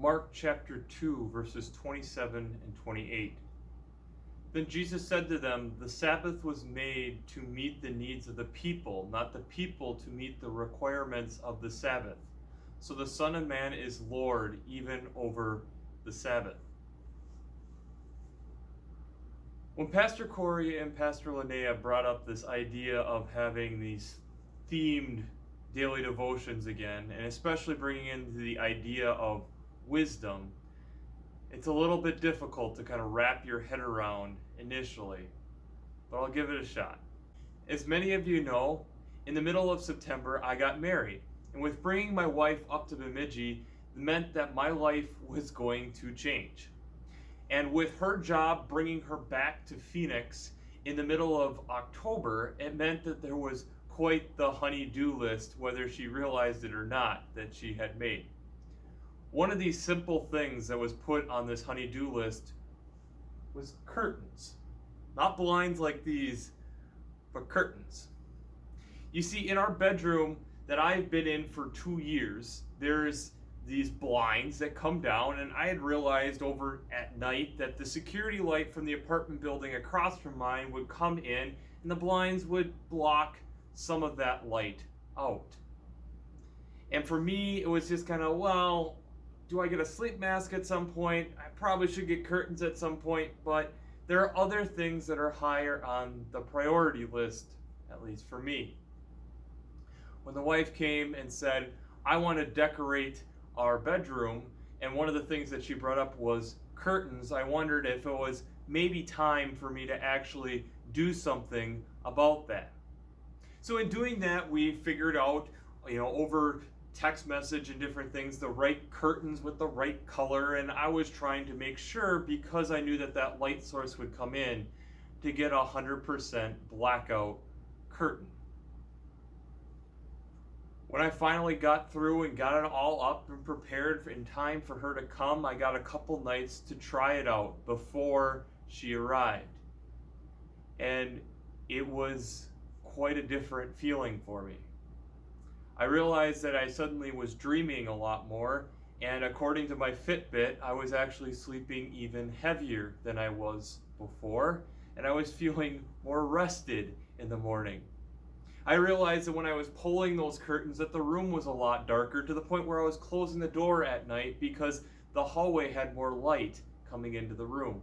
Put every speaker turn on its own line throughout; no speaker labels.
Mark chapter 2, verses 27 and 28. Then Jesus said to them, "The Sabbath was made to meet the needs of the people, not the people to meet the requirements of the Sabbath. So the Son of Man is Lord even over the Sabbath." When Pastor Corey and Pastor Linnea brought up this idea of having these themed daily devotions again, and especially bringing in the idea of wisdom, it's a little bit difficult to kind of wrap your head around initially, but I'll give it a shot. As many of you know, in the middle of September, I got married, and with bringing my wife up to Bemidji meant that my life was going to change. And with her job bringing her back to Phoenix in the middle of October, it meant that there was quite the honey-do list, whether she realized it or not, that she had made. One of these simple things that was put on this honey-do list was curtains. Not blinds like these, but curtains. You see, in our bedroom that I've been in for 2 years, there's these blinds that come down, and I had realized over at night that the security light from the apartment building across from mine would come in, and the blinds would block some of that light out. And for me, it was just kind of, well, do I get a sleep mask at some point? I probably should get curtains at some point, but there are other things that are higher on the priority list, at least for me. When the wife came and said, "I want to decorate our bedroom," and one of the things that she brought up was curtains, I wondered if it was maybe time for me to actually do something about that. So in doing that, we figured out, over text message and different things, the right curtains with the right color, and I was trying to make sure, because I knew that that light source would come in, to get 100% blackout curtain. When I finally got through and got it all up and prepared in time for her to come, I got a couple nights to try it out before she arrived. And it was quite a different feeling for me. I realized that I suddenly was dreaming a lot more, and according to my Fitbit, I was actually sleeping even heavier than I was before, and I was feeling more rested in the morning. I realized that when I was pulling those curtains that the room was a lot darker, to the point where I was closing the door at night because the hallway had more light coming into the room.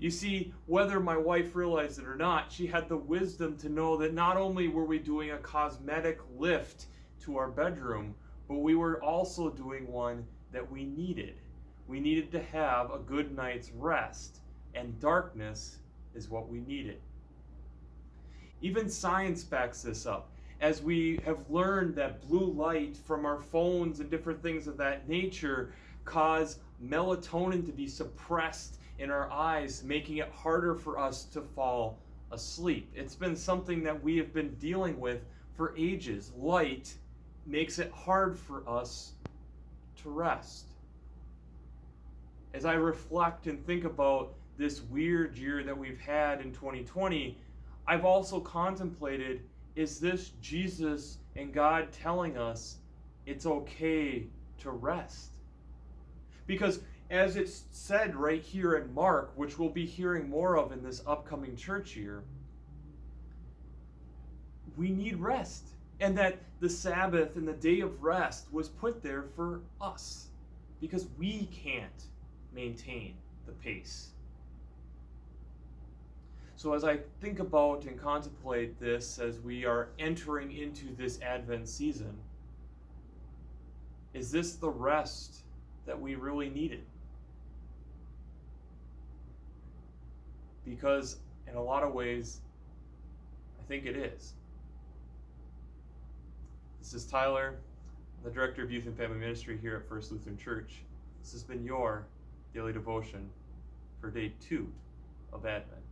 You see, whether my wife realized it or not, she had the wisdom to know that not only were we doing a cosmetic lift to our bedroom, but we were also doing one that we needed. We needed to have a good night's rest, and darkness is what we needed. Even science backs this up, as we have learned that blue light from our phones and different things of that nature cause melatonin to be suppressed in our eyes, making it harder for us to fall asleep. It's been something that we have been dealing with for ages. Light makes it hard for us to rest. As I reflect and think about this weird year that we've had in 2020, I've also contemplated, is this Jesus and God telling us it's okay to rest? Because as it's said right here in Mark, which we'll be hearing more of in this upcoming church year, we need rest. And that the Sabbath and the day of rest was put there for us, because we can't maintain the pace. So as I think about and contemplate this as we are entering into this Advent season, is this the rest that we really needed? Because in a lot of ways, I think it is. This is Tyler, the Director of Youth and Family Ministry here at First Lutheran Church. This has been your daily devotion for day 2 of Advent.